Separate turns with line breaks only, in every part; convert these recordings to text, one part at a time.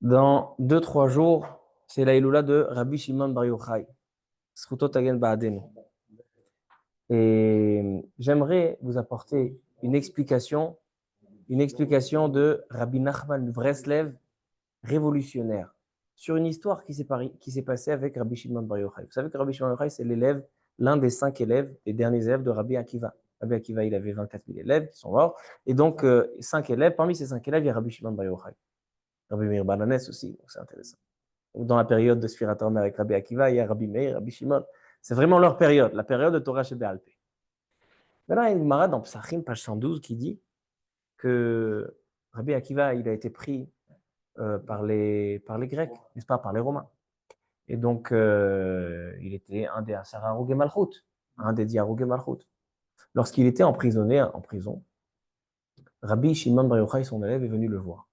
Dans 2-3 jours, c'est la Iloula de Rabbi Shimon Bar Yochai. Zchuto Tagen Ba'adenu. Et j'aimerais vous apporter une explication de Rabbi Nachman de Breslev, révolutionnaire, sur une histoire qui s'est passée avec Rabbi Shimon Bar Yochai. Vous savez que Rabbi Shimon Bar Yochai, c'est l'un des 5 élèves, les derniers élèves de Rabbi Akiva. Rabbi Akiva, il avait 24 000 élèves qui sont morts. Et donc, 5 élèves, parmi ces 5 élèves, il y a Rabbi Shimon Bar Yochai. Rabbi Meir Bananes aussi, donc c'est intéressant. Dans la période de Sfirat HaOmer avec Rabbi Akiva, il y a Rabbi Meir, Rabbi Shimon. C'est vraiment leur période, la période de Torah chez Béalpé. Maintenant, il y a une Gemara dans Psachim, page 112, qui dit que Rabbi Akiva, il a été pris par les Grecs, n'est-ce pas, par les Romains. Et donc, il était un des Asar Harugei Malchut, un des 10 Harugei Malchut. Lorsqu'il était emprisonné en prison, Rabbi Shimon Bar Yochai, son élève, est venu le voir.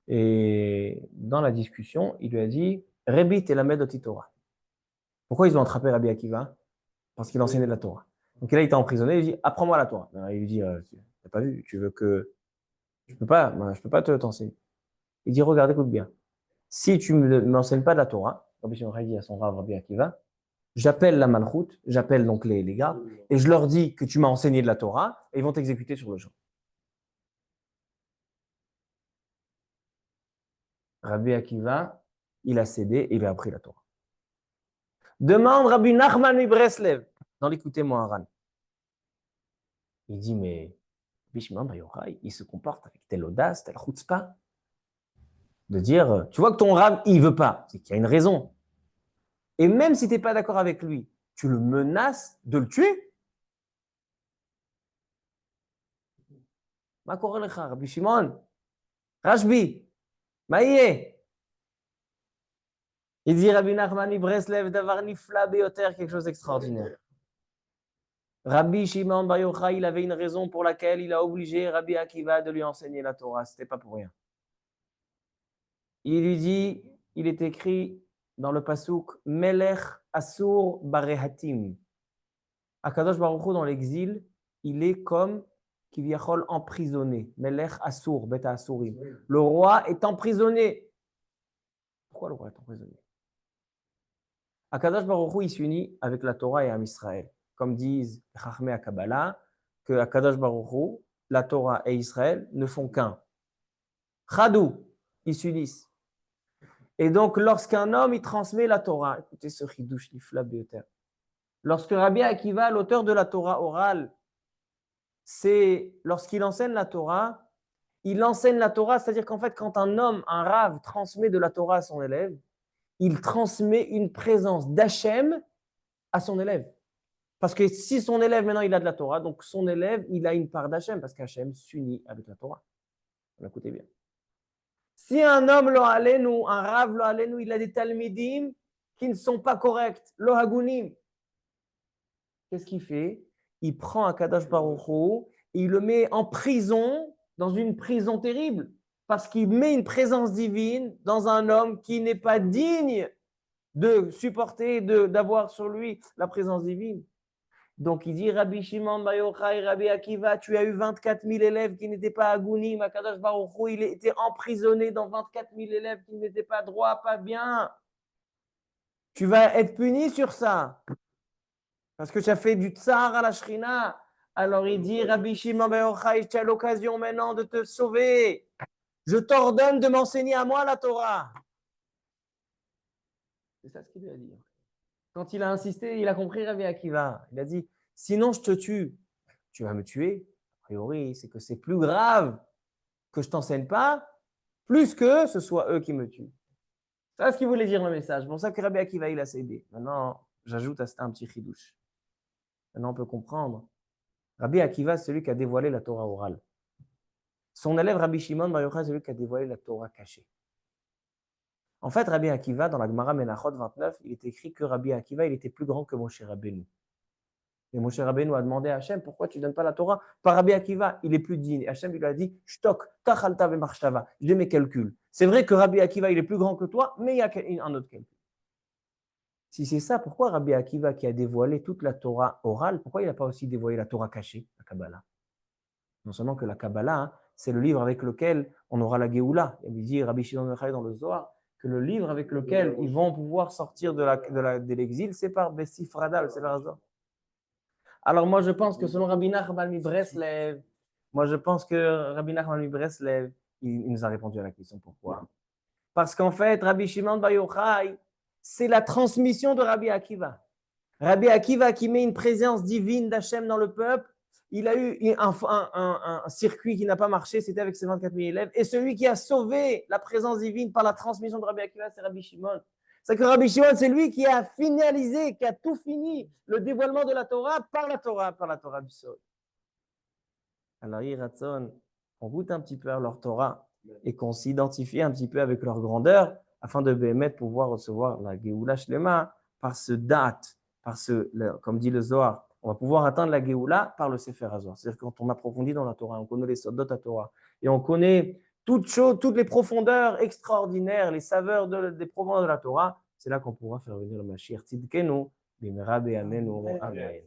Et dans la discussion, il lui a dit « Rebbi telamed oti Torah ». Pourquoi ils ont attrapé Rabbi Akiva? Parce qu'il enseignait de la Torah. Donc là, il était emprisonné, il dit « Apprends-moi la Torah ». Il lui dit « T'as pas vu, tu veux que… Je peux pas t'enseigner ». Il dit « Regarde, écoute bien. Si tu ne m'enseignes pas de la Torah, Rabbi Shimon dit à son rave Rabbi Akiva, j'appelle la Malchut, j'appelle donc les gardes, et je leur dis que tu m'as enseigné de la Torah, et ils vont t'exécuter sur le champ. » Rabbi Akiva, il a cédé et il a appris la Torah. Demande Rabbi Nachman mi Breslev, dans l'écoutez-moi Haran. Il dit, mais Rabbi Shimon Bar Yochai, il se comporte avec telle audace, telle chutzpah, de dire, tu vois que ton rave, il veut pas, c'est qu'il y a une raison. Et même si tu n'es pas d'accord avec lui, tu le menaces de le tuer. Ma korelecha, Rabbi Shimon, Rashbi, Maïe. Il dit Rabbi Nachman mi Breslev, davar nifla beyoter, quelque chose d'extraordinaire. Rabbi Shimon Bar Yochai, il avait une raison pour laquelle il a obligé Rabbi Akiva de lui enseigner la Torah. Ce n'était pas pour rien. Il lui dit, il est écrit dans le pasouk Melech Asur Barehatim. Akadosh Baruch Hu, dans l'exil, il est comme Kiviachol emprisonné. Melech Asur, Beta Asurim. Le roi est emprisonné. Pourquoi le roi est emprisonné? Akadosh Baruch Hu, il s'unit avec la Torah et Am Israël. Comme disent Chachmei HaKabbalah, que Akadosh Baruch Hu, la Torah et Israël ne font qu'un. Chadou, ils s'unissent. Et donc, lorsqu'un homme, il transmet la Torah, écoutez ce chidouche nifla beyoter. Lorsque Rabbi Akiva, l'auteur de la Torah orale, c'est lorsqu'il enseigne la Torah, il enseigne la Torah, c'est-à-dire qu'en fait, quand un homme, un rave, transmet de la Torah à son élève, il transmet une présence d'Hachem à son élève. Parce que si son élève, maintenant, il a de la Torah, donc son élève, il a une part d'Hachem, parce qu'Hachem s'unit avec la Torah. Écoutez bien. Si un homme, lo alenu, un rave, lo alenu, il a des talmidim qui ne sont pas corrects, lo hagunim, qu'est-ce qu'il fait? Il prend un Kadosh Baruch Hu et il le met en prison, dans une prison terrible, parce qu'il met une présence divine dans un homme qui n'est pas digne de supporter, d'avoir sur lui la présence divine. Donc il dit, Rabbi Shimon Bar Yochai, Rabbi Akiva, tu as eu 24 000 élèves qui n'étaient pas agounim, Akadosh Baruch Hu, il était emprisonné dans 24 000 élèves qui n'étaient pas droits, pas bien. Tu vas être puni sur ça. Parce que tu as fait du tsar à la shrina. Alors il dit, Rabbi Shimon Bar Yochai, tu as l'occasion maintenant de te sauver. Je t'ordonne de m'enseigner à moi la Torah. C'est ça ce qu'il lui a dit. Quand il a insisté, il a compris Rabbi Akiva. Il a dit, sinon je te tue. Tu vas me tuer. A priori, c'est que c'est plus grave que je ne t'enseigne pas, plus que ce soit eux qui me tuent. C'est ce qu'il voulait dire le message. C'est pour ça que Rabbi Akiva, il a cédé. Maintenant, j'ajoute à ça un petit chidouche. Maintenant, on peut comprendre. Rabbi Akiva, c'est celui qui a dévoilé la Torah orale. Son élève Rabbi Shimon Bar Yochai, c'est celui qui a dévoilé la Torah cachée. En fait, Rabbi Akiva, dans la Gemara Menachot 29, il est écrit que Rabbi Akiva, il était plus grand que Moshe Rabbeinu. Et Moshe Rabbeinu a demandé à Hachem, pourquoi tu ne donnes pas la Torah? Par Rabbi Akiva, il est plus digne. Et Hachem lui a dit, Shtok, tachalta ve'marshava. J'ai mes calculs. C'est vrai que Rabbi Akiva, il est plus grand que toi, mais il y a un autre calcul. Si c'est ça, pourquoi Rabbi Akiva, qui a dévoilé toute la Torah orale, pourquoi il n'a pas aussi dévoilé la Torah cachée, la Kabbalah? Non seulement que la Kabbalah, c'est le livre avec lequel on aura la Géoula. Il dit Rabbi Shimon ben Yochai dans le Zohar que le livre avec lequel ils vont pouvoir sortir de l'exil, c'est par Bessifradal, c'est par Zohar. Alors moi, je pense que selon Rabbi Nachman Breslev, moi je pense que Rabbi Nachman Breslev, il nous a répondu à la question pourquoi. Parce qu'en fait, Rabbi Shimon Bar Yochai, c'est la transmission de Rabbi Akiva. Rabbi Akiva qui met une présence divine d'Hachem dans le peuple, il a eu un circuit qui n'a pas marché, c'était avec ses 24 000 élèves. Et celui qui a sauvé la présence divine par la transmission de Rabbi Akiva, c'est Rabbi Shimon. C'est que Rabbi Shimon, c'est lui qui a finalisé, qui a tout fini, le dévoilement de la Torah par la Torah du sol. Alors, Yiratson, on goûte un petit peu à leur Torah et qu'on s'identifie un petit peu avec leur grandeur afin de pouvoir recevoir la Géoula Shlema par ce date, comme dit le Zohar. On va pouvoir atteindre la Géoula par le Sefer HaZohar. C'est-à-dire quand on approfondit dans la Torah, on connaît les sodot à Torah et on connaît toutes les profondeurs extraordinaires, les saveurs des profondeurs de la Torah, c'est là qu'on pourra faire venir le Mashiach Tzidkenu, Bimera Be'amenu. Amen.